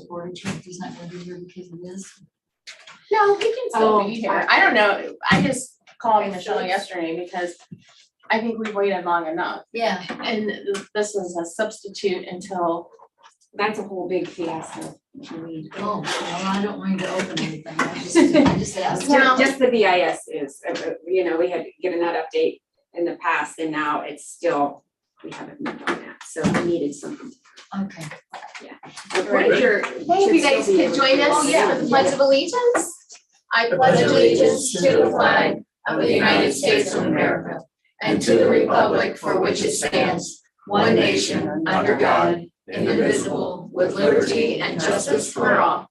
Board Chief is not gonna be here because of this. No, he can still be here. I don't know. I just called I Michelle should. yesterday because I think we've waited long enough. Yeah. And this is a substitute until, That's a whole big fiasco. I mean, Oh, well, I don't want to open anything. I just asked. Well- just the BIS is, you know, we had given that update in the past and now it's still, we haven't moved on that. So we needed something. Okay. Right. hey, if you guys could join us for the Pledge of Allegiance. I pledge allegiance to the flag of the United States of America and to the republic for which it stands, one nation, under God, indivisible, with liberty and justice for all.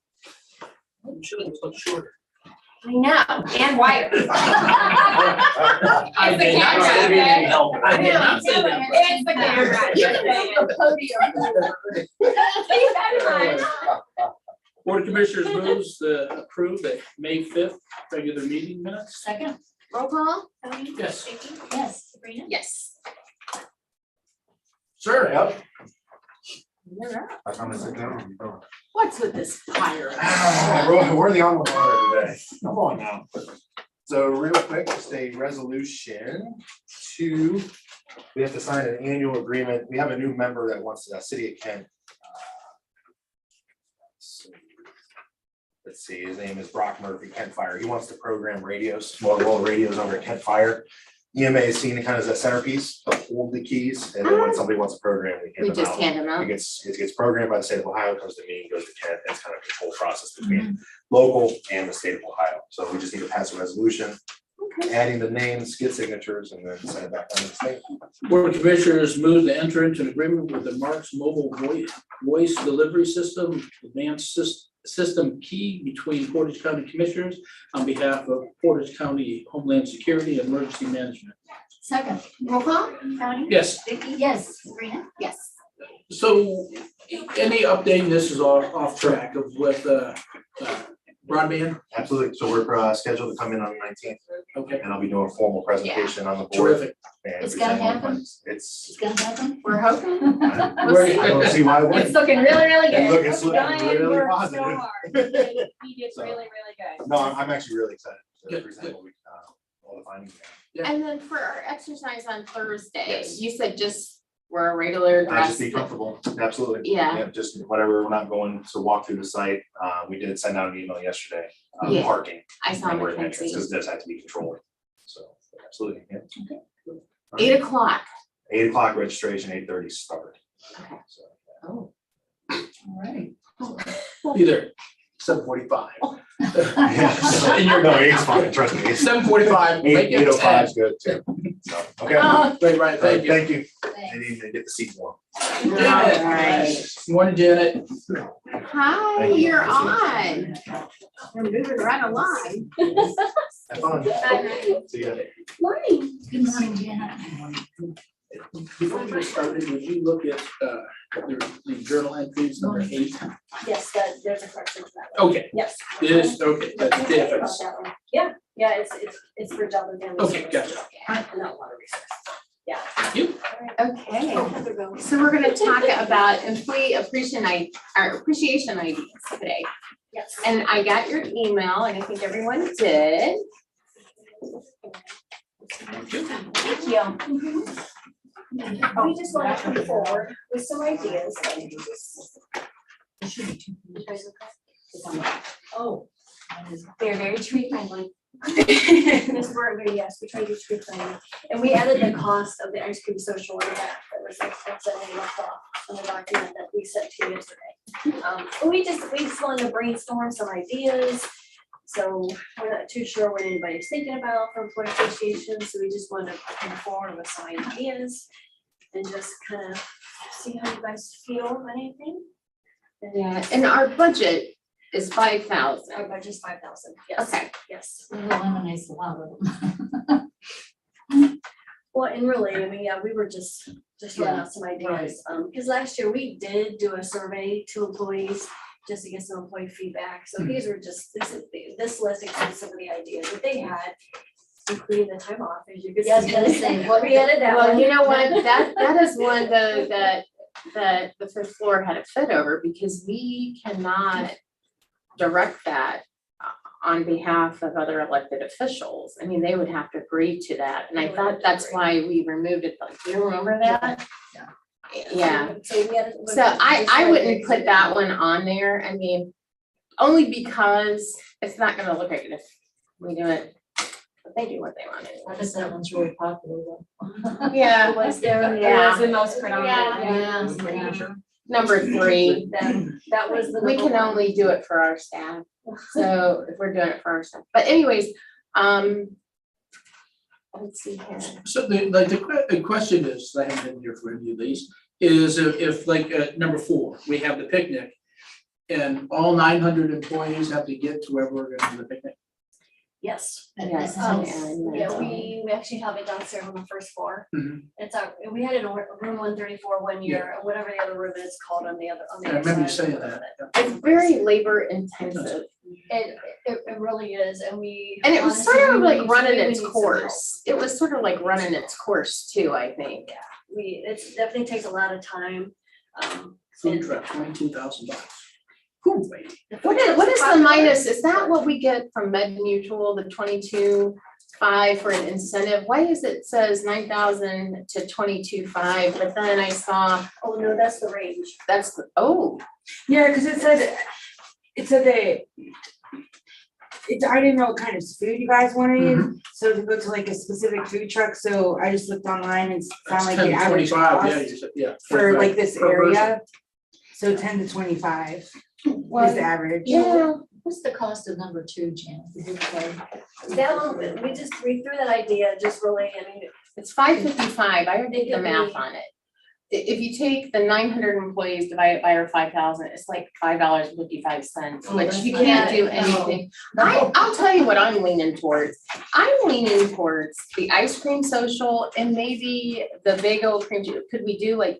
Should have looked shorter. I know, and wider. I did not say we didn't help. I did not say that. It's the camera. You can move the podium. Keep that in mind. Board of Commissioners moves to approve the May 5th regular meeting minutes. Second? Roll call? Tony? Yes. Vicky? Yes. Sabrina? Yes. Sure, yep. You're up. I come to sit down. What's with this pirate? We're the on the water today. Come on now. So real quick, just a resolution to, we have to sign an annual agreement. We have a new member that wants the city of Kent. Let's see, his name is Brock Murphy, Kent Fire. He wants to program radios, well, radios over at Kent Fire. EMA is seen kind of as a centerpiece to hold the keys, and then when somebody wants a program, we We hand them just out. hand them out. It gets programmed by the state of Ohio, comes to me, goes to Kent. It's kind of a control process between local and the state of Ohio. So we just need to pass a resolution, adding the names, get signatures, and then send it back down to the state. Board of Commissioners moves to enter into an agreement with the Marks Mobile Voice Delivery System Advanced System Key between Portage County Commissioners on behalf of Portage County Homeland Security and Emergency Management. Second? Roll call? Tony? Yes, Vicky? Yes. Sabrina? Yes. so any update, this is off track of with broadband? Absolutely. So we're scheduled to come in on the 19th, Okay, and I'll be doing a formal presentation on the board. terrific. and It's gonna present all the happen? plans. It's gonna happen? We're hoping. I We'll see. don't see why it It's wouldn't. looking really, really It's good. looking really positive. He did So- really, really good. No, I'm actually really excited to Good, present good. what we, all the findings. And then for our exercise on Thursday, Yes. you said just we're a regular I dress. just be comfortable, absolutely. Yeah. Just whatever, we're not going to walk through the site. We did send out an email yesterday, Yeah. parking. I saw and where the Mackenzie. entrances does have to be controlled. So, absolutely, yeah. 8:00. 8 o'clock registration, 8:30 start. Okay. So, Oh. All right. Either 7:45. yeah. In your No, 8's fine, trust me. 7:45, make it 8:05 10. is good too. So, okay. Right, thank you. Thank you. I Thanks. need to get the seat warm. Janet. Right. Morning, Janet. Hi, Thank you. you're on. We're moving right along. Have fun. See ya. Morning. Good morning, Janet. Before we get started, would you look at the journal entries number 8? Yes, there's a correction to that one. Okay, Yes. this, okay, that's the difference. Yeah, it's for job and family. Okay, services. gotcha. And not water resources. Yeah. Thank you. Okay, so we're gonna talk about employee appreciation ideas today. Yes. And I got your email and I think everyone did. Thank you. Thank you. We just want to come forward with some ideas. Oh. They're very tree friendly. This word, yes, we try to do tree friendly. And we added the cost of the ice cream social in that was expensive and left off on the document that we sent to you yesterday. But we just wanted to brainstorm some ideas. So we're not too sure what anybody's thinking about for employee appreciation, so we just want to come forward with some ideas and just kind of see how you guys feel about anything. Yeah, and our budget is 5,000. Our budget's 5,000, yes. Okay. Yes. It eliminates a lot of them. Well, and really, I mean, yeah, we were just throwing Yeah, out some ideas, because last year we did do a survey to employees just to get some employee feedback, so these were just, this list includes some of the ideas that they had, including the time off, as you could see. Yeah, I was gonna say, what- We added that Well, one. you know what, that is one though that that the fifth floor had a fit over because we cannot direct that on behalf of other elected officials. I mean, they would have to agree to that, and I thought that's why we removed it. Like, do you remember that? Yeah. So we had. So I wouldn't put that one on there. I mean, only because it's not gonna look good if we do it, but they do what they want I to guess that one's really popular though. do. Yeah. It was there. Yeah. It was the most predominant. Yeah. Number 3, That was the. we number can one. only do it for our staff. So if we're doing it for our staff, but anyways, let's see here. So the question is, I haven't been here for any of these, is if like number 4, we have the picnic. And all 900 employees have to get to where we're gonna do the picnic. Yes. Yes. Yeah, we actually have it downstairs on the first floor. Mhm. It's we had it in room 134 one year, or whatever the other room is called on the other, on the I other remember you side. saying that. It's very labor intensive. It really is, and we. And it was honestly, sort of we like need- running we its need some help. course. It was sort of like running its course too, I think. It definitely takes a lot of time. Food And- truck, $22,000. What is the minus? Is that what we get from Med Mutual, the 22.5 for an incentive? Why is it says 9,000 to 22.5, but then I saw Oh, no, that's the range. that's the, oh, Yeah, cause it said that I didn't know what kind of food you guys wanted, so to go to like a specific food truck, so I just looked online and found like the average 10-25, cost you said, yeah. for 25 like this per person. area. So 10 to 25 is the average. yeah. What's the cost of number 2, Jan? Did you say? That one, we threw that idea, just really, I mean, It's 555. I already did the It could math be- on it. If you take the 900 employees divided by our 5,000, it's like $5.55, Oh, which that's you not can't bad. do No. anything. No. I'll tell you what I'm leaning towards. I'm leaning towards the ice cream social and maybe the bagel cream. Could we do like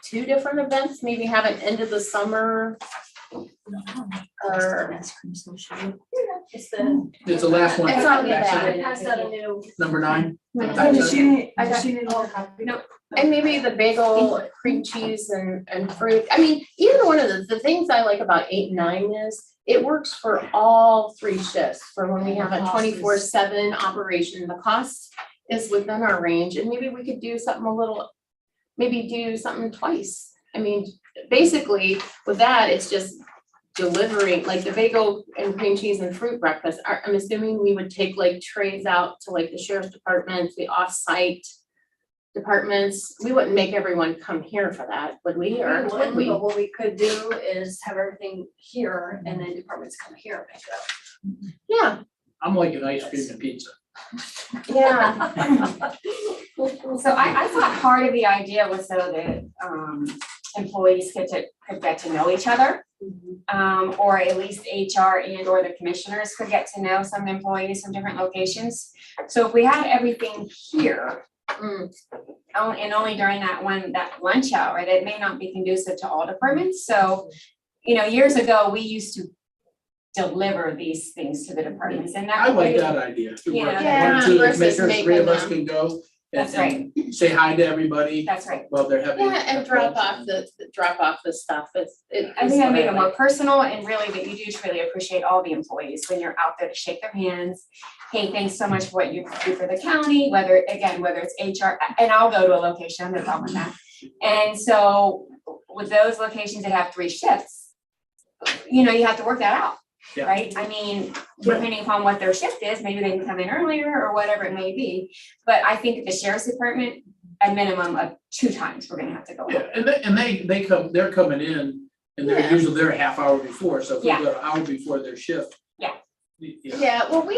2 different events? Maybe have an end of the summer or. Ice cream social. it's the. It's the last one. It's on the Back back. side. Pass out a new. Number 9. I just need more copy. And maybe the bagel, cream cheese and fruit. I mean, either one of the things I like about 8 and 9 is it works for all 3 shifts. For when we have a The cost is- 24/7 operation, the cost is within our range, and maybe we could do something maybe do something twice. I mean, basically with that, it's just delivering, like the bagel and cream cheese and fruit breakfast. I'm assuming we would take like trays out to like the sheriff's department, the off-site departments. We wouldn't make everyone come here for that, would we, or would we? But what we could do is have everything here and then departments come here and pick it up. Yeah, I'm liking ice cream and pizza. yeah. So I thought part of the idea was so that employees could get to know each other. Or at least HR and or the commissioners could get to know some employees from different locations. So if we had everything here, and only during that lunch hour, that may not be conducive to all departments. So, years ago, we used to deliver these things to the departments, and that. I like that idea. Yeah, 1, 2 versus commissioners, 3 of us making can go That's and say hi to everybody That's right. while they're having. Yeah, and drop off the stuff. I think I make it more personal, and really that you do truly appreciate all the employees when you're out there to shake their hands. Hey, thanks so much for what you do for the county, whether it's HR, and I'll go to a location, I'm no problem with that. And so with those locations that have 3 shifts, you have to work that out, Yeah. right? I mean, depending upon what their shift is, maybe they can come in earlier or whatever it may be. But I think the sheriff's department, a minimum of 2 times, we're gonna have to go. Yeah, and they're coming in and they're Yeah. usually there a half hour before, so if we Yeah. go an hour before their shift. Yeah. Yeah, well, we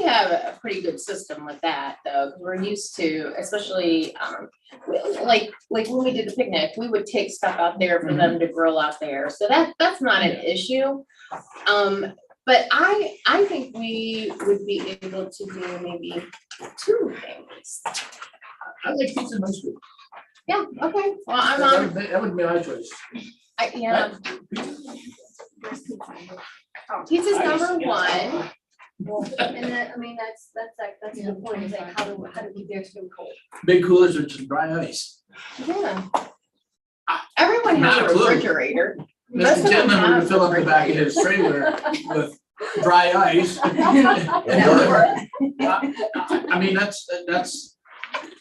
have a pretty good system with that, though, 'cause we're used to, especially, like when we did the picnic, we would take stuff out there for them to grill out there, so that's not an issue. But I think we would be able to do maybe 2 things. I like pizza and ice cream. Yeah, okay, well, I'm That on, would be my choice. yeah, pizza's number 1. And that, I mean, that's the point, is like, how do we keep the ice cream cold? Big coolers are just dry ice. Yeah. Everyone has Not a a clue. refrigerator. Most Mr. of them Tillman would have fill up the back of his trailer with dry ice. I mean, that's,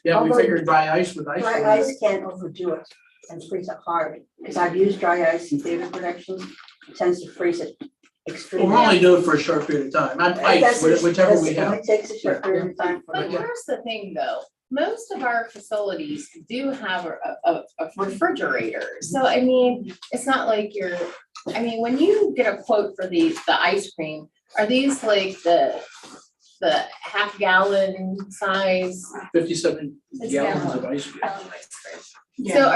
yeah, we figured dry ice with ice. Dry ice can't overdo it and freeze it hard, because I've used dry ice in theater productions, it tends to freeze it Well, extremely. we're only doing it for a short period of time. I'm ice, whichever we It have. only takes a short period of time for But it. here's the thing though, most of our facilities do have a refrigerator. So I mean, it's not like you're, I mean, when you get a quote for the ice cream, are these like the half gallon size? 57 It's gallons of gallon. ice cream. So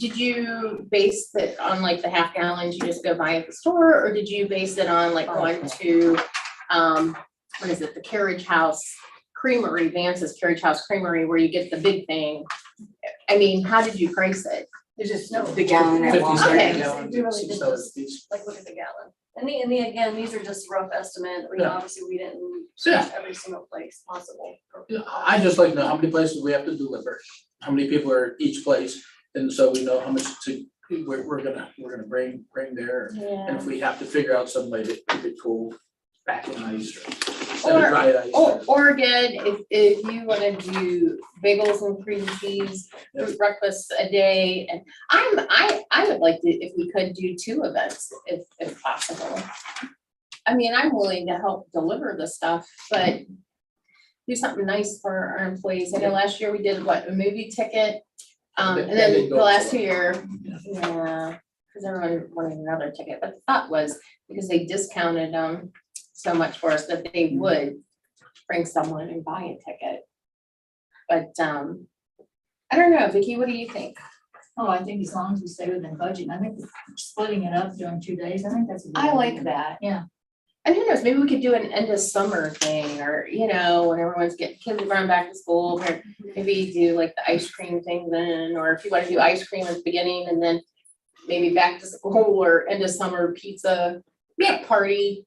did you base it on like the half gallons you just go buy at the store, or did you base it on like going to, what is it, the Carriage House Creamery, Vance's Carriage House Creamery, where you get the big thing? I mean, how did you price it? There's just The gallon at Walmart. 57 Okay. gallons, It really $6 did a just- piece. like, look at the gallon. And again, these are just rough estimate, I mean, Yeah. obviously, we didn't Yeah. search every single place possible. Yeah, I just like to know how many places we have to deliver, how many people are at each place, and so we know how much we're gonna bring there. And Yeah. if we have to figure out some way to keep it cool, back in ice or instead of dry ice. Or again, if you wanna do bagels and cream cheese, fruit breakfast a day, and I would like to, if we could do 2 events, if possible. I mean, I'm willing to help deliver the stuff, but do something nice for our employees. I know last year we did a movie ticket. And That then didn't the go last so 2 well. year, yeah, cause everyone wanted another ticket, but the thought was because they discounted them so much for us that they would bring someone and buy a ticket. But, I don't know, Vicky, what do you think? Oh, I think as long as we stay within budget, I think splitting it up during 2 days, I think that's a good I like idea. that. Yeah. And who knows, maybe we could do an end of summer thing, or, you know, when everyone's getting, kids are going back to school, or maybe do like the ice cream thing then, or if you wanna do ice cream at the beginning and then maybe back to school or end of summer pizza, party.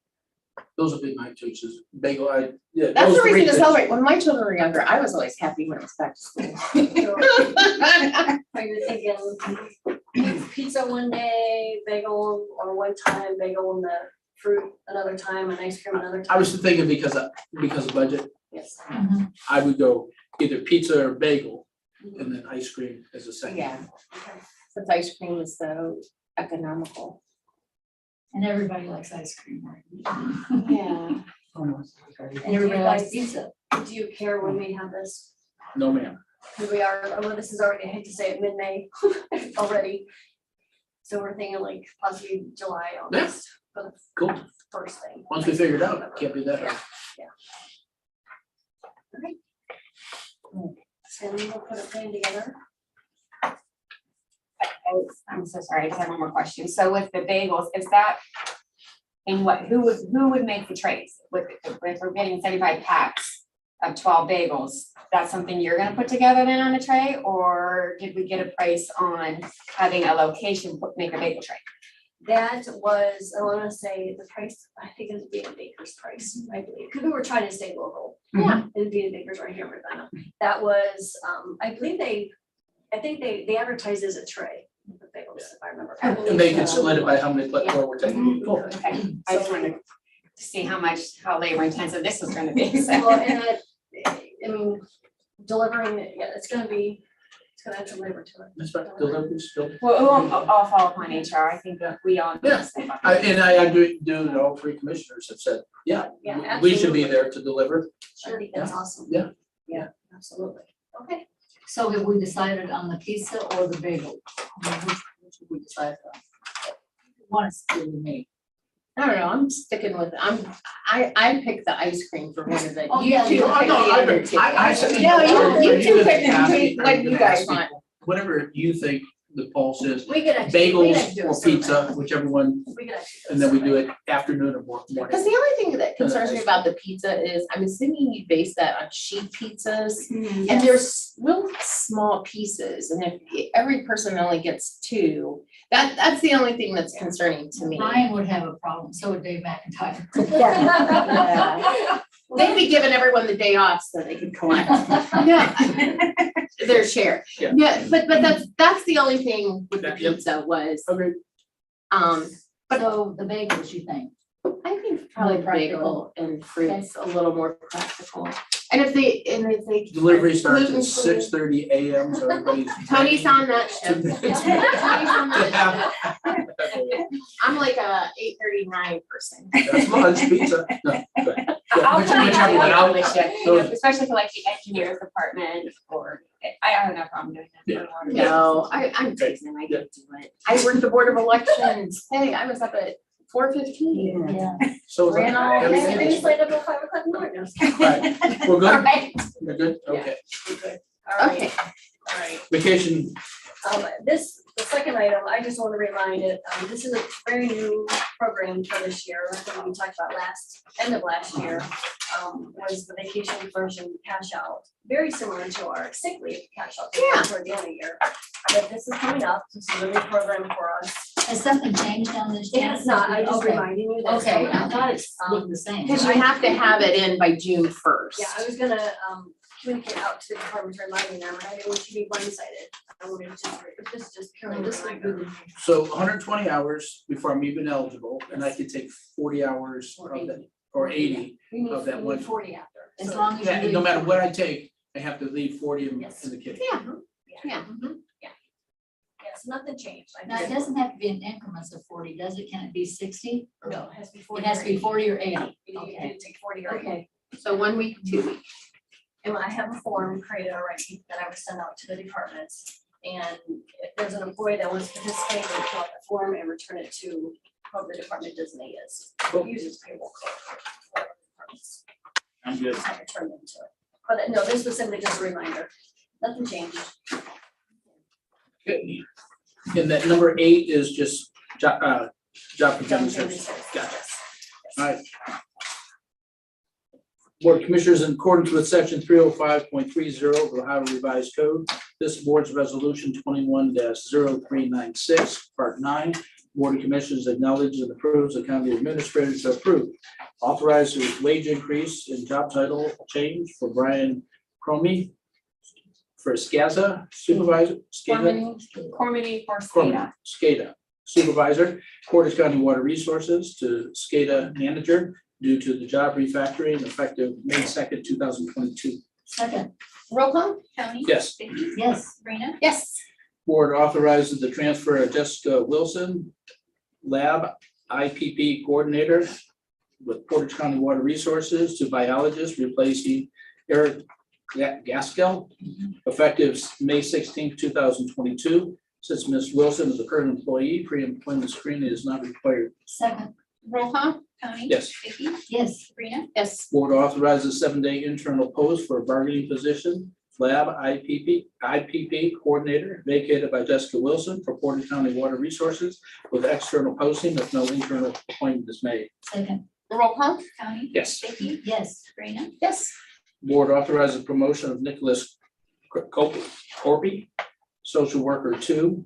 Those would be my choices, bagel, yeah. That's those the three reason to things. celebrate. When my children were younger, I was always happy when it was back to school. Are you thinking pizza one day, bagel, or one time bagel and the fruit another time, and ice cream another time? I was thinking because of budget, Yes. Mhm. I would go either pizza or bagel, and then ice cream as a second. Yeah, Okay. since ice cream is so economical. And everybody likes ice cream, right? Yeah. And everybody likes pizza. Do you care when we have this? No, ma'am. Here we are, well, this is already, I hate to say it, mid-May already. So we're thinking like possibly July, August for the Cool. first thing. Once we figure it out, can't be that hard. And we'll put a plan together. I'm so sorry, I just have one more question. So with the bagels, is that in what, who would make the trays? If we're getting 75 packs of 12 bagels, that's something you're gonna put together then on a tray? Or did we get a price on having a location make a bagel tray? That was, I wanna say the price, I think it would be a baker's price, I believe, because we were trying to stay local. Yeah. It'd be a baker's right here in Ravenna. That was, I believe I think they advertised as a tray, the bagels, if I remember. I And they believe can so. solidify how many more we're taking. Cool. Okay, I just wanted to see how labor intensive this was gonna be. so. Well, and I mean, delivering it, yeah, it's gonna have some labor to it. That's right, delivery still. Well, I'll follow up on HR. I think that we all. Yeah. I do, all 3 commissioners have said, yeah, Yeah, we should be absolutely. there to deliver. I think that's awesome. Yeah. Yeah, absolutely. Okay. So have we decided on the pizza or the bagel? I mean, which have we decided on? One is still with me. I don't know, I'm sticking with, I picked the ice cream for one of the, Oh, you yeah, two you- picked the other two. said- No, you two picked Ask between people, what you guys ask want. people, Whatever you think the poll says, We could actually. we could actually bagels do a or survey. pizza, whichever one, We could actually. and then we do it afternoon or morning. Because the only thing that concerns me about the pizza is, I'm assuming you base that on sheet pizzas. And there's real small pieces, and if every person only gets 2, that's the only thing that's concerning to me. Brian would have a problem, so would Dave McIntyre. Yeah. They'd be giving everyone the day off so they could collect. No, their share. Yeah. Yeah, but that's the only thing with the Yep. pizza was, Okay, So the bagels, you think? I think probably More practical. bagel and fruits a little more practical. And if they. delivery starts at gluten-free- 6:30 AM, so everybody's. Tony's on that shift. Tony's on that shift. That's I'm like a 8:39 person. lunch pizza. No, okay. I'll Which- tell you whichever how one. to I'll- on the shift, you know, especially for like the engineers department or, I have no problem doing that. No, I'm teasing, I can do it. I worked the Board of Elections. Hey, I was up at 4:15. Yeah. So. Ran all And day. then you stayed up till 5 o'clock in the morning. Right. We're good? Right. You're good? Okay. All right, Okay. all right. Vacation, The second item, I just want to remind it, this is a very new program for this year, I think we talked about end of last year, was the vacation version cash out. Very similar to our sick leave cash out Yeah. toward the end of the year. But this is coming up, this is a new program for us. Has something changed on this? It has not, I'm just Okay. reminding you that. it's Okay, coming I up. thought it looked the same. Because you have to have it in by June 1st. Yeah, I was gonna communicate out to the department, reminding them, and I didn't want you to be blindsided. I wanted to, this is just purely. No, this would be the- so 120 hours before I'm even eligible, and I could take 40 hours Or of that, 80. or 80. We need, of that we one. need 40 after. As So- long as you. Yeah, and no leave matter for- what I take, I have to leave 40 in Yes. the kitchen. Yeah, Yeah, yeah. yes, nothing changed. I Now, it just- doesn't have to be in increments of 40, does it? Can it be 60? No, it has to be 40. It has to be 40 or 80. You Okay. need to take 40 or 80. Okay. So 1 week, 2 weeks. And I have a form created already that I would send out to the departments. And if there's an employee that wants to participate, they fill out the form and return it to whoever the department designated is. Cool. Uses payroll code for departments. I'm good. Just have to turn them to it. But no, this was simply just a reminder. Nothing changed. Good. And that number 8 is just job and family Family services. services, Gotcha. yes. All right. Board of Commissioners, in accordance with section 305.30 of the Ohio Revised Code, this board's resolution 21-0396, part 9. Board of Commissioners acknowledges and approves the county administrator to approve. Authorize the wage increase in job title change for Brian Cromie for SCAZA supervisor. Cormany or Corman, SCADA. SCADA supervisor, Portage County Water Resources to SCADA manager due to the job refactoring effective May 2nd, 2022. Second, Roll call? Tony? Yes. Vicky? yes. Sabrina? Yes. Board authorizes the transfer of Jessica Wilson, lab IPP coordinator with Portage County Water Resources to biologist replacing Eric Gaskell, effective May 16th, 2022. Since Ms. Wilson is a current employee, pre-employment screening is not required. Second, Roll call? Tony? Yes. Vicky? yes. Sabrina? Yes. Board authorizes 7-day internal post for a bargaining position, lab IPP coordinator, vacated by Jessica Wilson for Portage County Water Resources with external posting if no internal appointment is made. Second, Roll call? Tony? Yes. Vicky? yes. Sabrina? Yes. Board authorizes promotion of Nicholas Corpy, social worker 2,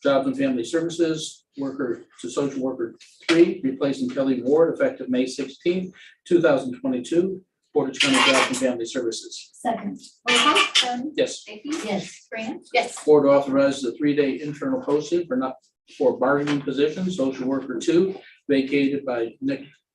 Jobs and Family Services, worker to social worker 3, replacing Kelly Ward, effective May 16th, 2022, Portage County Jobs and Family Services. Second, Roll call? Tony? Yes. Vicky? yes. Sabrina? Yes. Board authorizes a 3-day internal posting for bargaining position, social worker 2, vacated by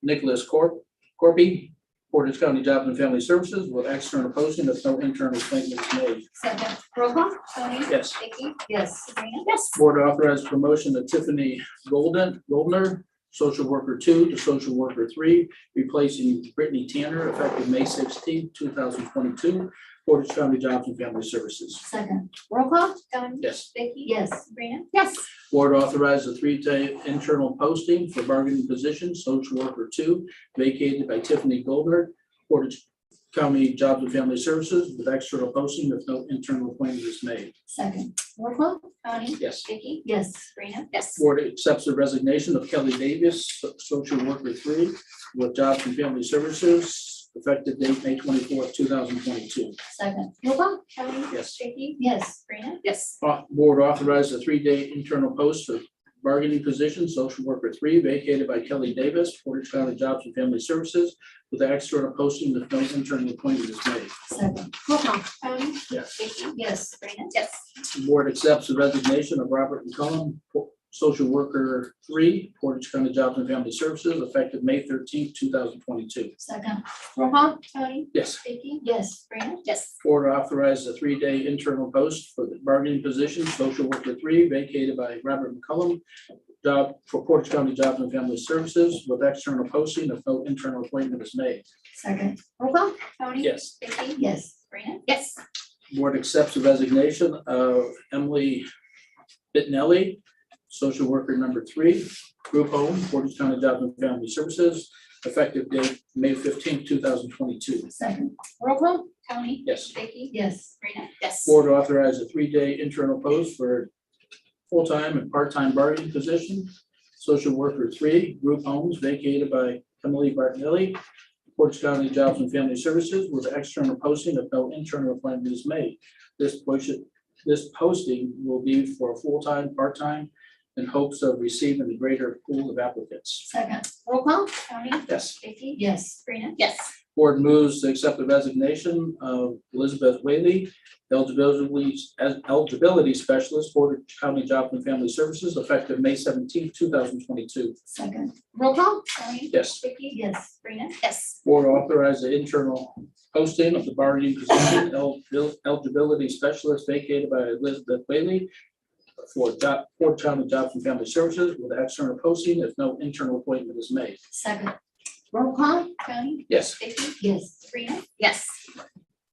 Nicholas Corpy, Portage County Jobs and Family Services with external posting if no internal appointment is made. Second, Roll call? Tony? Yes. Vicky? yes. Sabrina? Yes. Board authorized promotion of Tiffany Goldner, social worker 2 to social worker 3, replacing Brittany Tanner, effective May 16th, 2022, Portage County Jobs and Family Services. Second, Roll call? Tony? Yes. Vicky? yes. Sabrina? Yes. Board authorized a 3-day internal posting for bargaining position, social worker 2, vacated by Tiffany Goldner, Portage County Jobs and Family Services with external posting if no internal appointment is made. Second, Roll call? Tony? Yes. Vicky? yes. Sabrina? Yes. Board accepts the resignation of Kelly Davis, social worker 3, with Jobs and Family Services, effective date May 24th, 2022. Second, Roll call? Tony? Yes. Vicky? yes. Sabrina? Yes. Board authorized a 3-day internal post for bargaining position, social worker 3, vacated by Kelly Davis, Portage County Jobs and Family Services, with the external posting if no internal appointment is made. Second, Roll call. Tony? Yes. Vicky? yes. Sabrina? Yes. The board accepts the resignation of Robert McCollum, social worker 3, Portage County Jobs and Family Services, effective May 13th, 2022. Second, Roll call. Tony? Yes. Vicky? yes. Sabrina? Yes. Board authorizes a 3-day internal post for the bargaining position, social worker 3, vacated by Robert McCullum, job for Portage County Jobs and Family Services, with external posting if no internal appointment is made. Second, Roll call. Tony? Yes. Vicky? yes. Sabrina? Yes. Board accepts the resignation of Emily Bitnelli, social worker number 3, group home, Portage County Jobs and Family Services, effective date May 15th, 2022. Second, Roll call. Tony? Yes. Vicky? yes. Sabrina? Yes. Board authorized a 3-day internal post for full-time and part-time bargaining position. Social worker 3, group homes, vacated by Emily Bartonelli, Portage County Jobs and Family Services, with external posting if no internal appointment is made. This posting will be for full-time, part-time, in hopes of receiving a greater pool of applicants. Second, Roll call. Tony? Yes. Vicky? yes. Sabrina? Yes. Board moves to accept the resignation of Elizabeth Whaley, eligibility specialist, Portage County Jobs and Family Services, effective May 17th, 2022. Second, Roll call. Tony? Yes. Vicky? yes. Sabrina? Yes. Board authorized the internal posting of the bargaining position, eligibility specialist, vacated by Elizabeth Whaley for Portage County Jobs and Family Services, with external posting if no internal appointment is made. Second, Roll call. Tony? Yes. Vicky? yes. Sabrina? Yes.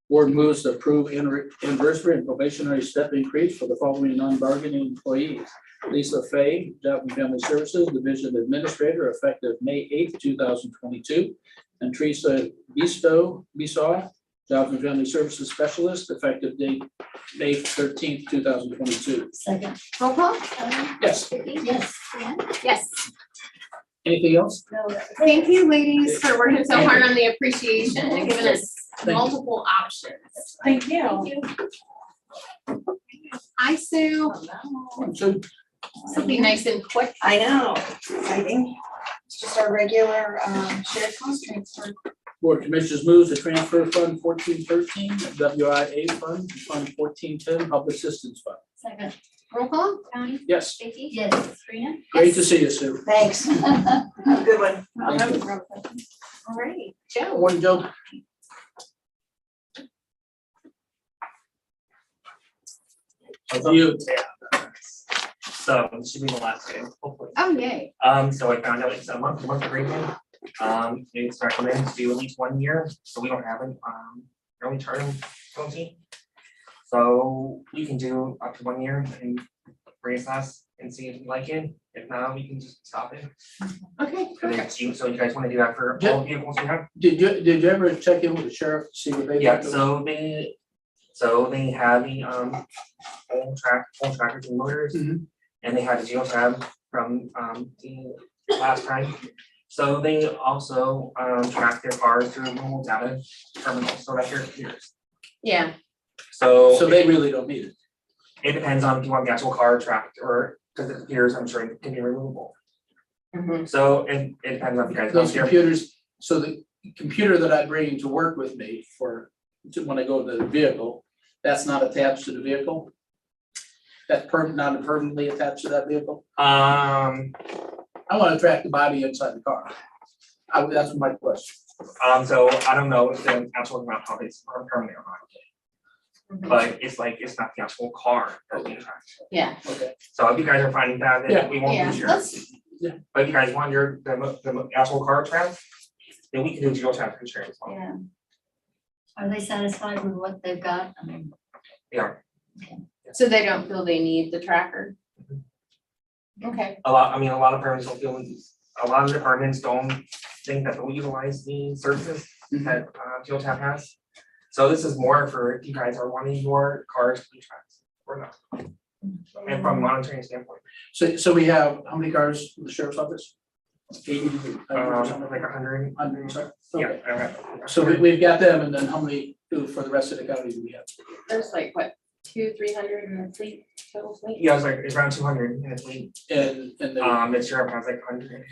Board moves to approve anniversary and probationary step increase for the following non-bargaining employees. Lisa Fay, Job and Family Services Division Administrator, effective May 8th, 2022. And Teresa Bisaw, Job and Family Services Specialist, effective date May 13th, 2022. Second, Roll call. Tony? Yes. Vicky? yes. Sabrina? Yes. Anything else? No, that- Thank you, ladies, for working so hard on the appreciation and giving us Thank you. multiple options. Thank you. Hi, Sue. So, Something nice and quick. I know, exciting. It's just our regular shared cost transfer. Board of Commissioners moves to transfer Fund 1413, WIA Fund, to Fund 1410, Public Assistance Fund. Second, Roll call. Tony? Yes, Vicky? yes. Sabrina? great to see you, Sue. Thanks. Have a good one. Thank you. All right, Joe. Morning, Joe. You. So this should be the last day, hopefully. Oh, yay. So I found out it's a month agreement. It's recommended to do at least 1 year, so we don't have an early term penalty. So we can do up to 1 year and reassess and see if we like it. If not, we can just stop it. Okay, And then perfect. so you guys want to do that for all vehicles we have? Did you ever check in with the sheriff to see what they? Yeah, thought? so they have the whole trackers and motors. Mhm. And they had a geotab from the last time. So they also track their cars through a mobile data terminal, so that their computers. Yeah, So So they really don't need it. it depends on if you want the actual car tracked or because the computers, I'm sure, can be removable. So it depends on if you guys. Those want your- computers, so the computer that I bring to work with me when I go to the vehicle, that's not attached to the vehicle? That's not permanently attached to that vehicle? I want to track the body inside the car. That's my question. So I don't know if the actual amount of it's permanent or not. But it's not the actual car that's being tracked. yeah, Okay. So if you guys are finding that, Yeah. then we won't yeah, lose your. let's, But if you guys want the actual car track, then we can do geotab insurance. Yeah. Are they satisfied with what they've got? I mean, Yeah, so they don't feel they need the tracker? Okay, a lot of departments don't feel, a lot of departments don't think that they'll utilize the services that geotab has. So this is more for if you guys are wanting your cars to be tracked or not. And from a monitoring standpoint, So we have, how many cars in the sheriff's office? 80, or something like 100. 100, sorry. Yeah, Okay. I have. So we've got them, and then how many for the rest of the county do we have? there's like, what, 200-300 in the fleet, total fleet? Yeah, it's around 200 in the fleet. And the, The sheriff has like 100.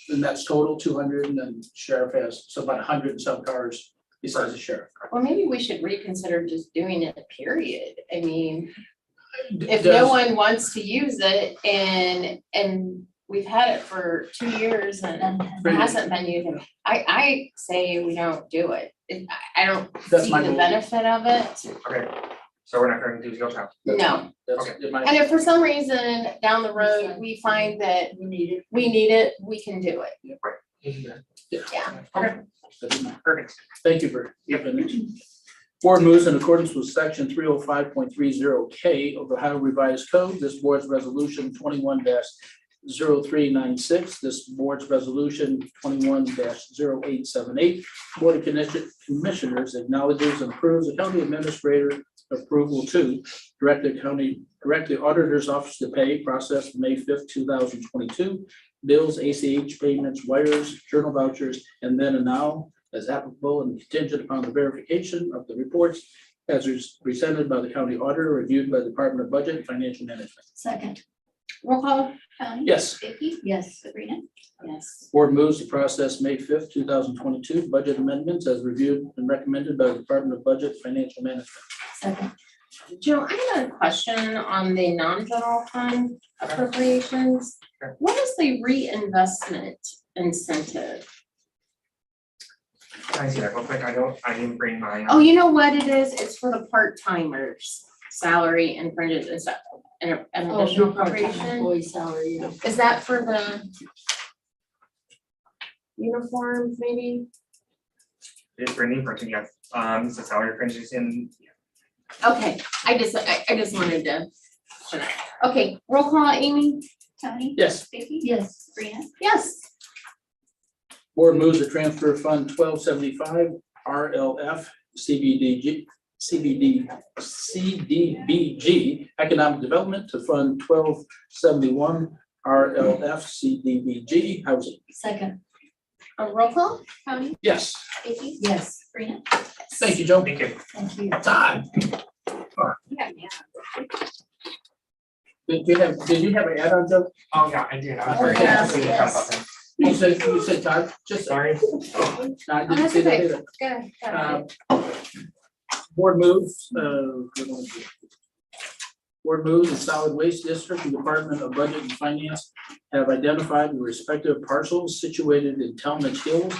and that's total 200, and then sheriff has, so about 100 and some cars besides the sheriff. Well, maybe we should reconsider just doing it, period. I mean, if Does- no one wants to use it and we've had it for 2 years and it hasn't been used, I say we don't do it. I don't That's see my the vote. benefit of it, Okay, so we're not going to do zero count. no. That's Okay. in my- And if for some reason down the road, we find that We need it. we need it, we can do it, yeah. Okay, that's in my- perfect. Thank you for giving it. Board moves in accordance with section 305.30K of the Ohio Revised Code. This board's resolution 21-0396. This board's resolution 21-0878. Board of Commissioners acknowledges and approves the county administrator approval to direct the auditor's office to pay, process May 5th, 2022. Bills, ACH payments, wires, journal vouchers, and then and now as applicable and contingent upon the verification of the reports as is presented by the county auditor, reviewed by the Department of Budget and Financial Management. Second, Roll call? Yes, Vicky? yes. Sabrina? Yes. board moves to process May 5th, 2022 budget amendments as reviewed and recommended by the Department of Budget and Financial Management. Second, Joe, I have a question on the non-general fund appropriations. What is the reinvestment incentive? Can I see that real quick? I didn't bring my. Oh, you know what it is? It's for the part-timers, salary and fringes and stuff, and an oh, additional no part-time appropriation. employee salary, yeah. Is that for the uniforms, maybe? It's for new person, yes. It's a salary fringes in. Okay, I just wanted to. Okay, roll call, Amy? Tony, Yes, Vicky, Yes, Sabrina, Yes. board moves to transfer Fund 1275 RLF CDBG Economic Development to Fund 1271 RLF CDBG Housing. second, Roll call, Tony? Yes. Vicky, yes, Sabrina. Thank you, Joe. Thank you. thank you. Todd, did you have an add-on, Joe? Oh, yeah, I did. I was Oh, very yes, happy to yes. talk about that. You said Todd, just, Sorry. no, I didn't that's say that okay. either. Good. Board moves, board moves, the Solid Waste District and Department of Budget and Finance have identified the respective parcels situated in Talmadge Hills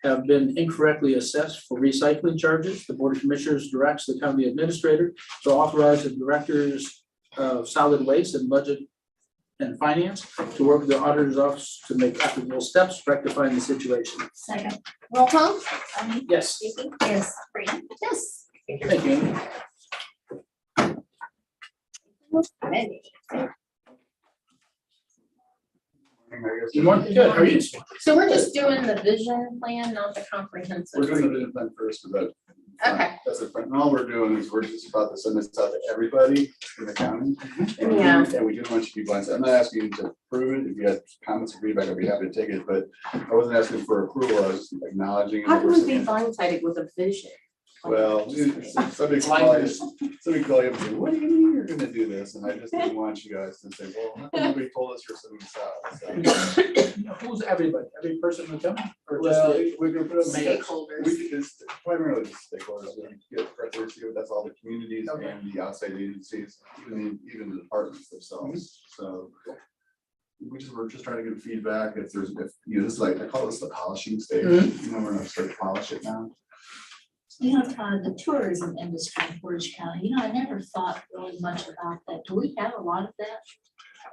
have been incorrectly assessed for recycling charges. The Board of Commissioners directs the county administrator to authorize the directors of solid waste and budget and finance to work with the auditor's office to make applicable steps rectifying the situation. Second, Roll call? Tony, Yes, Vicky, yes, Sabrina. Yes. thank you, Amy. Good morning, good, how are you? So we're just doing the vision plan, not the comprehensive. We're doing the vision plan first, but Okay. that's it. And all we're doing is we're just about to send this out to everybody in the county. And we do- Yeah. And we do a bunch of people, and I'm not asking you to approve it. If you have comments or feedback, I'd be happy to take it, but I wasn't asking for approval. I was acknowledging. How that can we're we be sending- blindsided with a vision? Well, somebody call you, somebody call you and say, what do you mean you're gonna do this? And I just didn't want you guys to say, well, how come nobody told us you're sending this out? So, Who's everybody, every person in the county? Or just well, the- we're gonna put up. Stakeholders. It's primarily the stakeholders, we get records here, that's all the communities Okay. and the outside agencies, even the departments themselves, so. We're just trying to get feedback, if there's, this is like, I call this the polishing stage, Mm-hmm. we're gonna start to polish it now. you know, Todd, the tourism industry in Portage County, I never thought really much about that. Do we have a lot of that?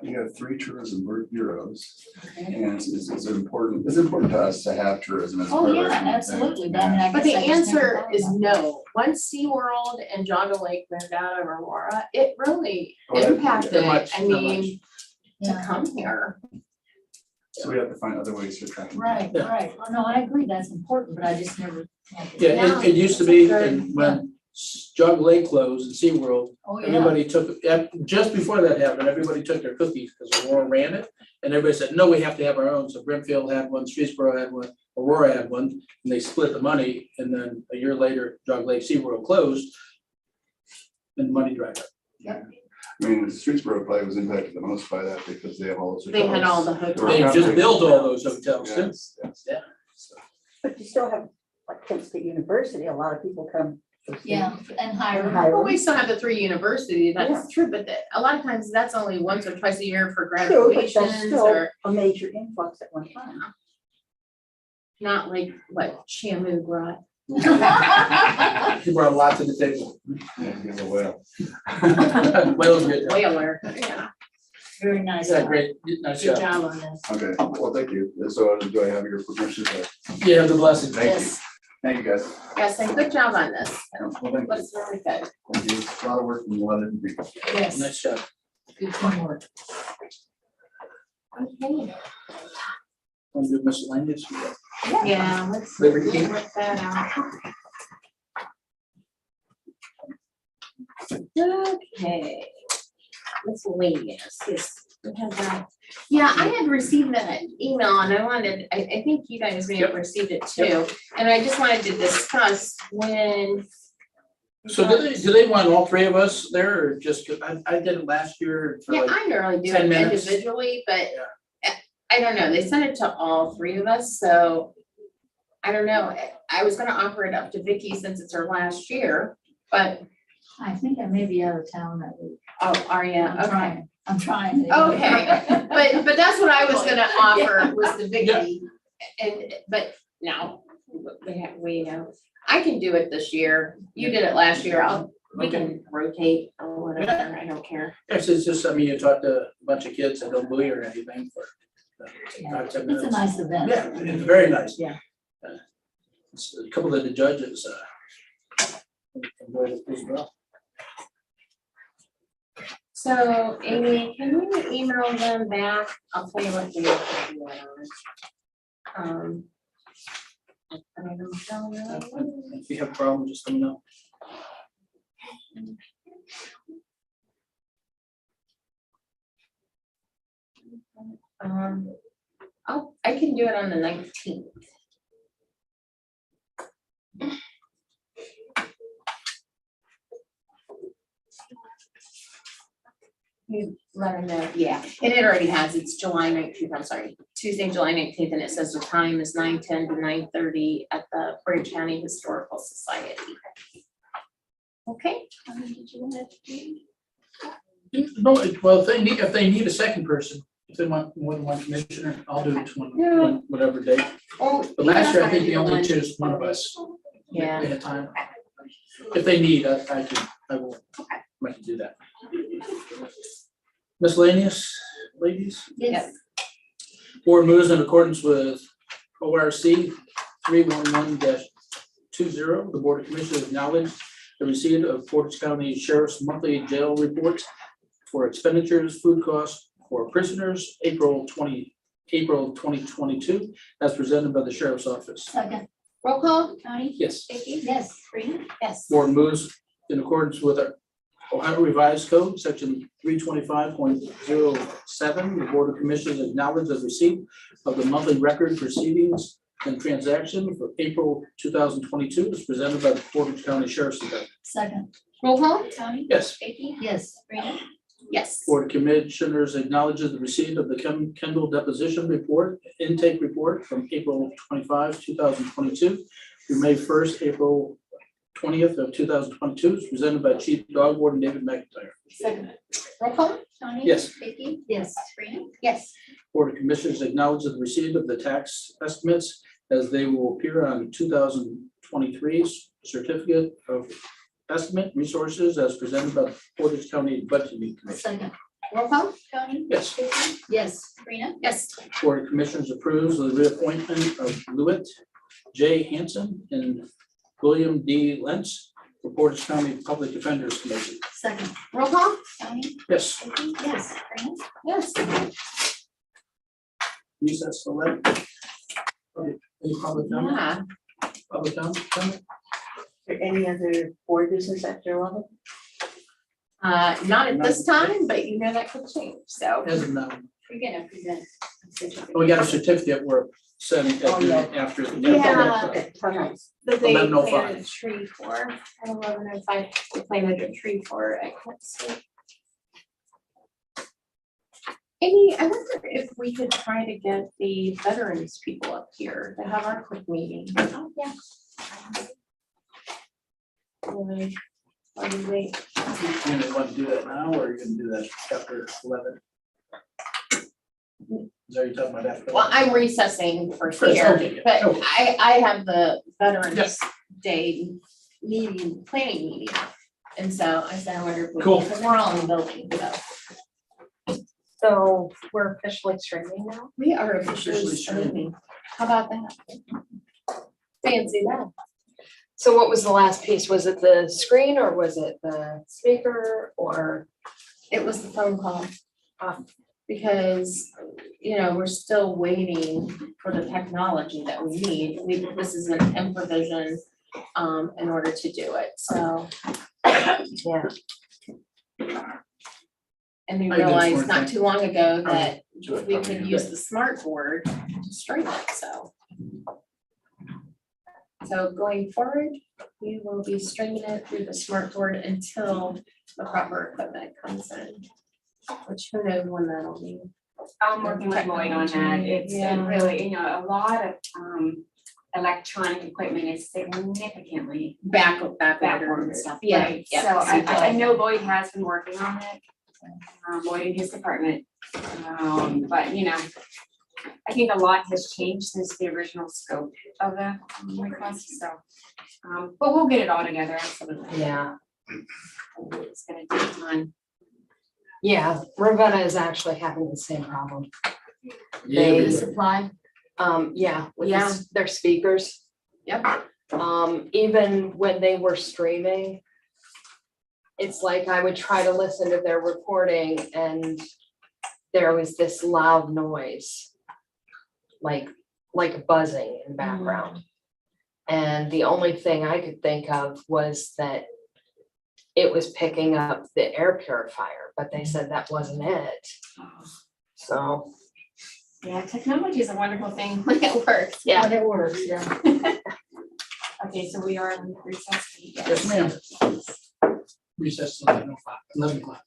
We have 3 tourism bureaus, Okay. and it's important to us to have tourism as part Oh, of yeah, our thing. absolutely. I mean, I But the guess I just never answer thought is about no. Once SeaWorld and Jogga Lake moved out of Aurora, it really Oh, that- impacted, Not much, I not mean, that. to Yeah, come here. So we have to find other ways to attract. right, Yeah. right. Oh, no, I agree, that's important, but I just never. Yeah, it used to be, and when Jog Lake closed and SeaWorld, Oh, yeah. everybody took, just before that happened, everybody took their cookies because Aurora ran it. And everybody said, no, we have to have our own. So Brimfield had one, Streetsboro had one, Aurora had one, and they split the money. And then a year later, Jog Lake SeaWorld closed. and the money dried up. I mean, Streetsboro probably was impacted the most by that because they have all those. They had all the They hotels. just built all those hotels too. Yes, yes. Yeah. But you still have, like Kent State University, a lot of people come. to see. Yeah, and hire. Well, we still have the 3 universities, that's true, but a lot of times that's only once or twice a year for True, but that's graduations still or a major influx at one time. not like what Shamu brought. He brought a lot to the table. Yeah, he's a whale. Whale's good. Whaler, yeah. Very nice. Yeah, great, nice Good job. job on this. Okay, well, thank you. So do I have your permission to? Yeah, have the blessing. Thank you. Yes. Thank you, guys. Yes, and good job on this. Well, thank you. That's really good. Thank you. A lot of work from a lot of different people. Yes, Nice job. good teamwork. Okay. Want to do miscellaneous? Yeah, let's Liberty King. work that out. Okay. Miscellaneous, yes. We have that. Yeah, I had received that email and I wanted, I think you guys may have received it too. And I just wanted to discuss when. So do they want all 3 of us there or just, I did it last year for Yeah, like, I normally do 10 it minutes. individually, but I don't know, they sent it to all 3 of us, so. I don't know, I was gonna offer it up to Vicky since it's her last year, but, I think I may be out of town that week. oh, are you, I'm okay. trying. I'm trying. Okay, but that's what I was gonna offer was the Vicky, but no, we know, I can do it this year, you did it last year, we can rotate or whatever, I don't care. it's just, I mean, you talk to a bunch of kids that don't bully or anything for 5, 10 It's minutes. a nice event. Yeah, it's very nice. Yeah. A couple of the judges, enjoyed it as well. So Amy, can you email them back? I'll tell you what they have to do it on. I don't know. If you have a problem, just let me know. I can do it on the 19th. You let her know, yeah, and it already has, it's July 19th, I'm sorry, Tuesday, July 19th, and it says the time is 9:10 to 9:30 at the Orange County Historical Society. Okay. Did you want to do? No, well, if they need a second person, if they want more than one commissioner, I'll do it one, whatever day. Oh, But last year, I think they only chose one of us. Yeah. At a time. If they need, I will do that. Miscellaneous, ladies? Yes. Board moves in accordance with ORC 311-20. The Board of Commissioners acknowledged the receipt of Portage County Sheriff's monthly jail reports for expenditures, food costs for prisoners, April 2022, as presented by the Sheriff's Office. Second. Roll call, Tony? Yes. Vicky? Yes. Sabrina? Yes. Board moves in accordance with our Ohio Revised Code, section 325.07. The Board of Commissioners acknowledges the receipt of the monthly record proceedings and transaction for April 2022 as presented by the Portage County Sheriff's Department. Second. Roll call, Tony? Yes. Vicky? Yes. Sabrina? Yes. Board of Commissioners acknowledges the receipt of the Kendall deposition report, intake report from April 25, 2022 through May 1st, April 20th of 2022, is presented by Chief Dog Warden David McIntyre. Second. Roll call, Tony? Yes. Vicky? Yes. Sabrina? Yes. Board of Commissioners acknowledges the receipt of the tax estimates as they will appear on 2023 certificate of estimate resources as presented by the Portage County Budgeting Commission. Second. Roll call, Tony? Yes. Vicky? Yes. Sabrina? Yes. Board of Commissioners approves the reappointment of Lewitt J. Hanson and William D. Lentz for Portage County Public Defenders Commission. Second. Roll call, Tony? Yes. Vicky? Yes. Sabrina? Yes. Recess for that. Any public comment? Yeah. Public comment? Is there any other board business after 11? Not at this time, but you know that could change, so As of now, you're gonna present. we got a certificate where setting Oh, yeah. after. Yeah. Okay, nice. That they 11:05. planted a tree for, at 11:05, they planted a tree for, I can't see. Amy, I wonder if we could try to get the veterans people up here to have our quick meeting. Oh, yeah. Really, why do we- You gonna want to do that now, or are you gonna do that after 11? Is that what you're talking about after? Well, I'm recessing for First, here, okay, yeah, but okay. I have the Veterans Yes. Day meeting, planning meeting. And so I said, I wonder if we, Cool. because we're all in the building, so. So we're officially streaming now? We are officially Officially streaming. streaming. How about that? Fancy that. So what was the last piece? Was it the screen or was it the speaker or? It was the phone call. Because, you know, we're still waiting for the technology that we need. This is an improvision in order to do it, so. Yeah. And we I did realized smart not thing. too long ago that Do it we from could here. use the smart board to stream it, so. So going forward, we will be streaming it through the smart board until the proper equipment comes in. Which who knows when that'll be. I'm working with Lloyd on that. It's Yeah. really, you know, a lot of electronic equipment is significantly Backward backward and stuff. Yeah, Right. yeah. So I know Lloyd has been working on it. Lloyd in his department. But you know, I think a lot has changed since the original scope of the request, so. But we'll get it all together, absolutely. Yeah, It's gonna take time. yeah, Ravenna is actually having the same problem. Yeah, They- we- Supply. Yeah, with Yeah. their speakers. Yep. Even when they were streaming, it's like I would try to listen to their recording and there was this loud noise. Like buzzing in the background. And the only thing I could think of was that it was picking up the air purifier, but they said that wasn't it. So, Yeah, technology is a wonderful thing when it works. yeah. When it works, yeah. Okay, so we are in recess. Yes, ma'am. Recess till 11 o'clock.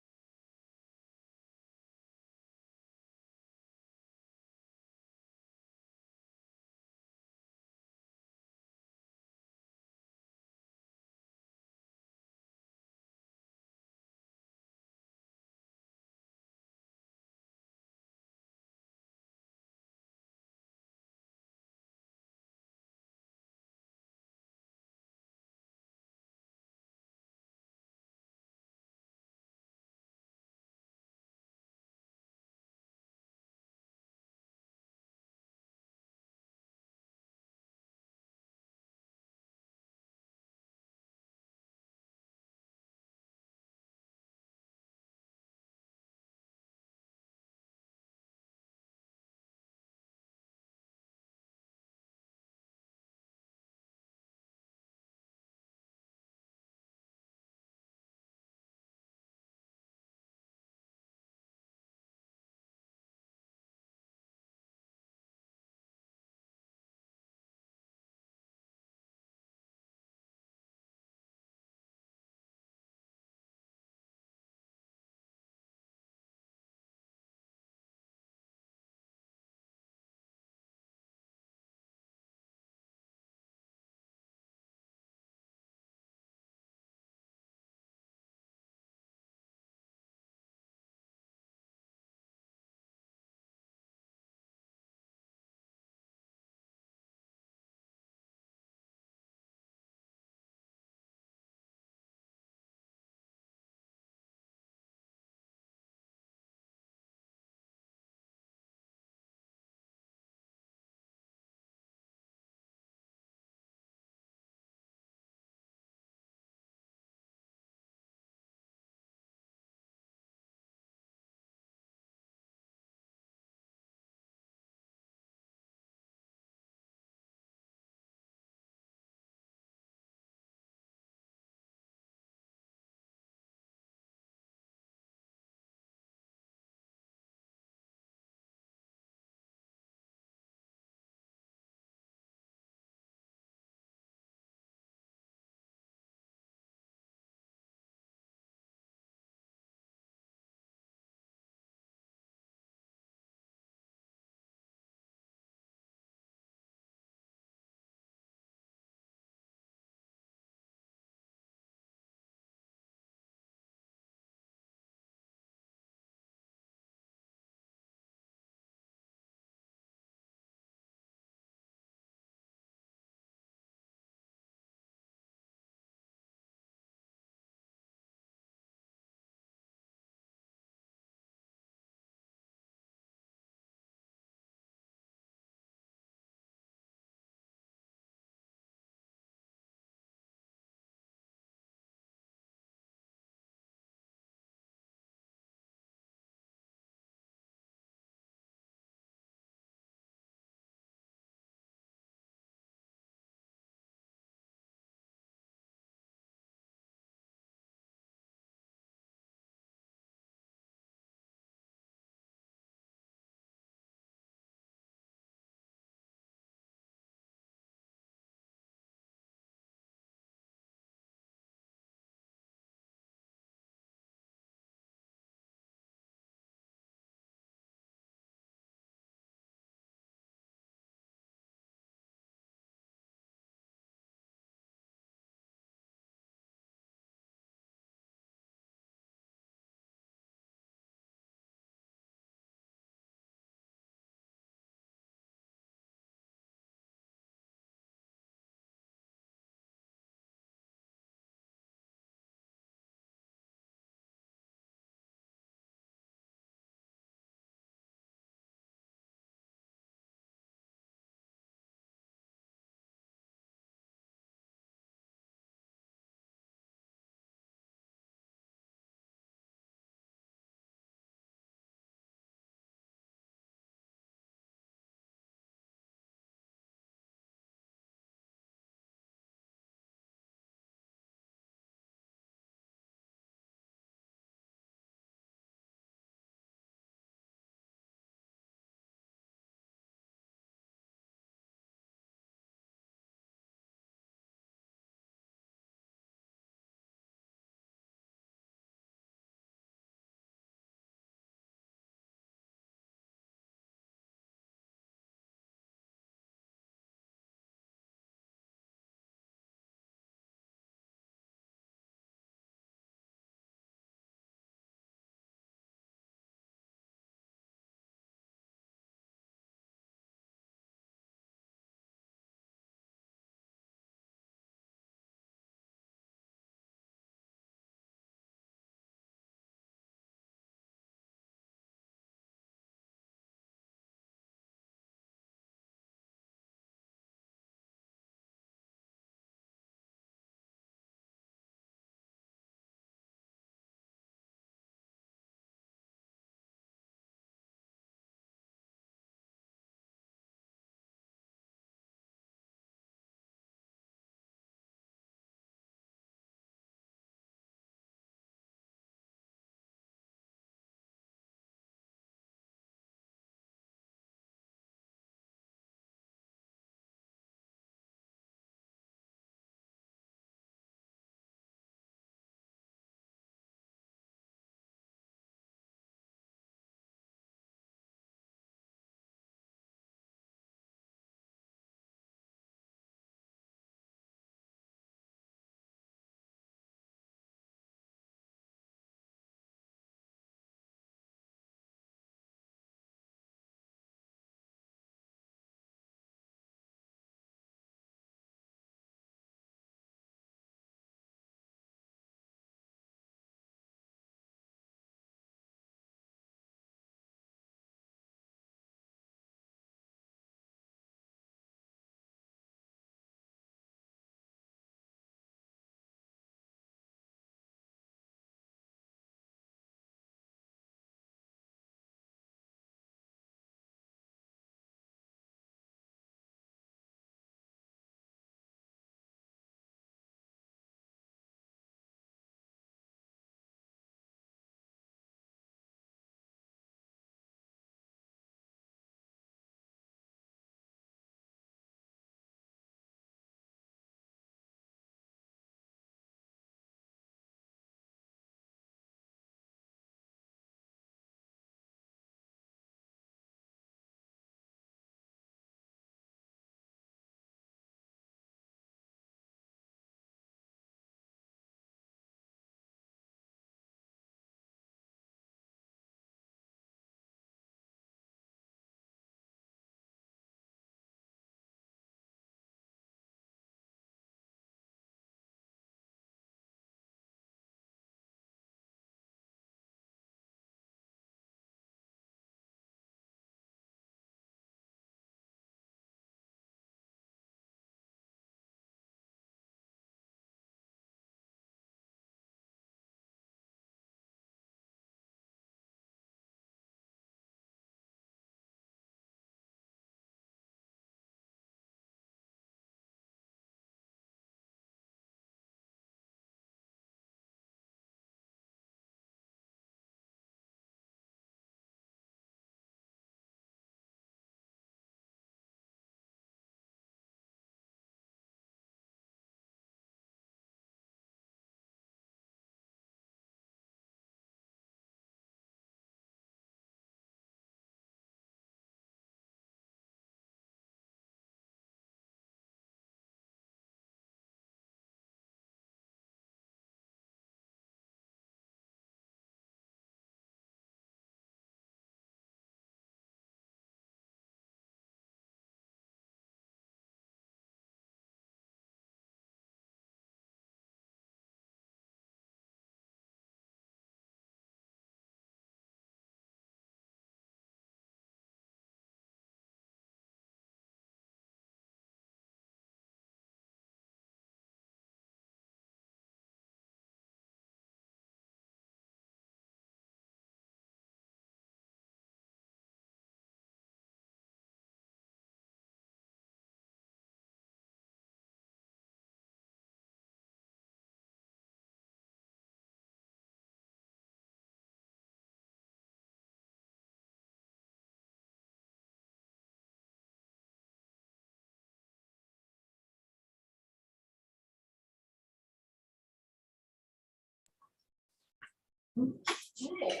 Okay.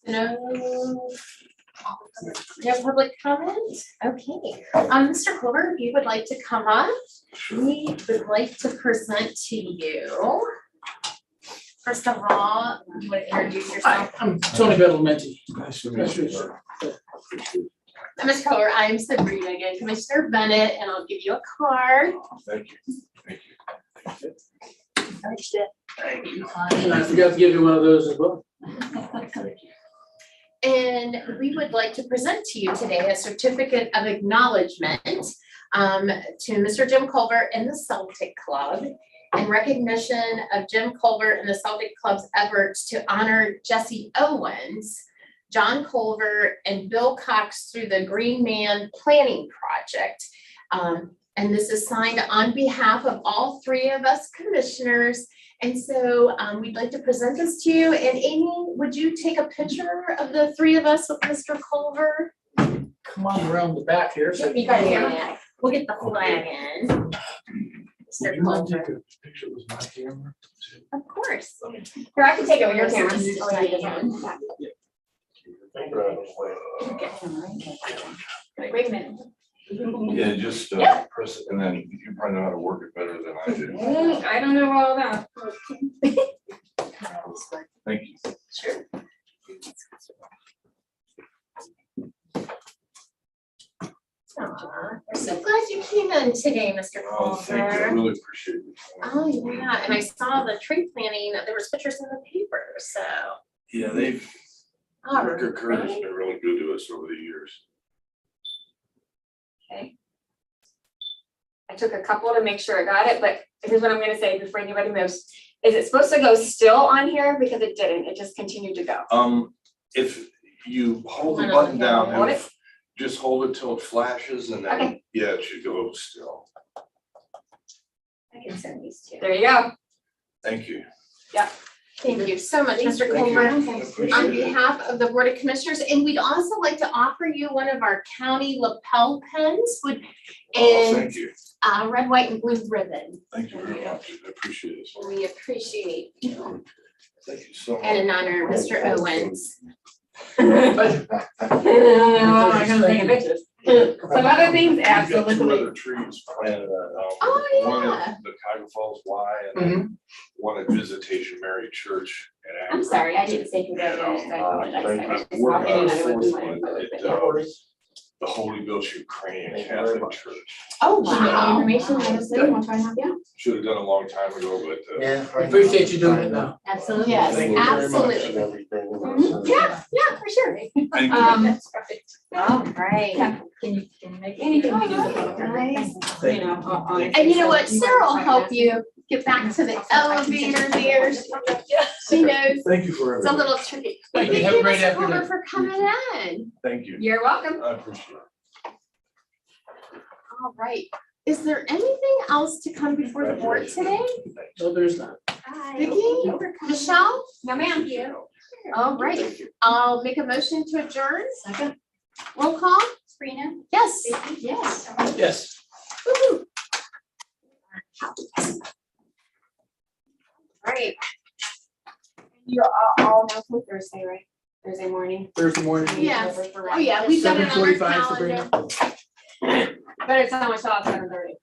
No. No public comment? Okay. Mr. Clover, if you would like to come up, we would like to present to you. First of all, you want to introduce Hi, yourself? I'm Tony Bettlementi. Nice to meet you, sir. Mr. Clover, I'm Sabrina again, Commissioner Bennett, and I'll give you a card. Thank you, thank you. And I forgot to give you one of those as well. And we would like to present to you today a certificate of acknowledgement to Mr. Jim Culver and the Celtic Club in recognition of Jim Culver and the Celtic Club's efforts to honor Jesse Owens, John Culver, and Bill Cox through the Green Man Planning Project. And this is signed on behalf of all three of us commissioners. And so we'd like to present this to you. And Amy, would you take a picture of the three of us with Mr. Culver? Come on around the back here. So You guys hear that? We'll get the flag in. Would Mr. you mind Culver. taking a picture with my camera? Of course. Here, I can take it with your camera. Oh, yeah, you can. Wait a minute. Yeah, just press it and then you probably know how to work it better than I do. I don't know all that. Thank you. Sure. Aw, we're so glad you came in today, Mr. Oh, thank you. I Culver. really appreciate it. Oh, yeah, and I saw the tree planting, there was pictures in the paper, so. Yeah, they've, All Rick Curtis has right. been really good to us over the years. I took a couple to make sure I got it, but here's what I'm gonna say before anybody moves. Is it supposed to go still on here? Because it didn't, it just continued to go. If you hold the Hold button it. down, Hold it'll just hold it till it flashes and then, Okay. yeah, it should go still. I can send these to you. There you go. Thank you. Thank you so much, Mr. Thank you. Culver. I On appreciate it. behalf of the Board of Commissioners, and we'd also like to offer you one of our county lapel pens with, Oh, and thank you. red, white, and blue ribbon. Thank you very much. I appreciate it. We appreciate you. Thank you so much. And in honor of Mr. Owens. I'm gonna take a picture. Some other things, We've got two absolutely. other trees planted, Oh, one yeah. at the Cuyahoga Falls Y and then one at Visitation Mary Church. in I'm Akron. sorry, I didn't say congratulations. I apologize. I was I'm just working walking on in a and I fourth wasn't one like, at the Holy Ghost Ukrainian Catholic Church. Oh, Wow. wow. Information, I was saying, I'll try and help you out. Should have done a long time ago, but. Yeah. I appreciate you doing it now. Absolutely, yes, Thank you very much. absolutely. Yeah, for sure. Thank you. That's right. All right. Can you make Anything. Nice. You know, on. And you know what, Sarah will help you get back to the elevator there. She knows Thank you for it's a everything. little tricky. But Thank you. thank Have a you, great Mr. Culver, afternoon. for coming in. Thank you. You're welcome. I appreciate it. All right. Is there anything else to come before the board today? No, there's not. Vicky, Michelle? No, ma'am. All right. I'll make a motion to adjourn. Second. Roll call? Sabrina? Yes. Yes. Yes. Woo-hoo. Right. You're all now for Thursday, right? Thursday morning. Thursday morning. Yeah. Oh, yeah, we've got it on our 7:45 calendar. Sabrina. Better tell myself 7:30.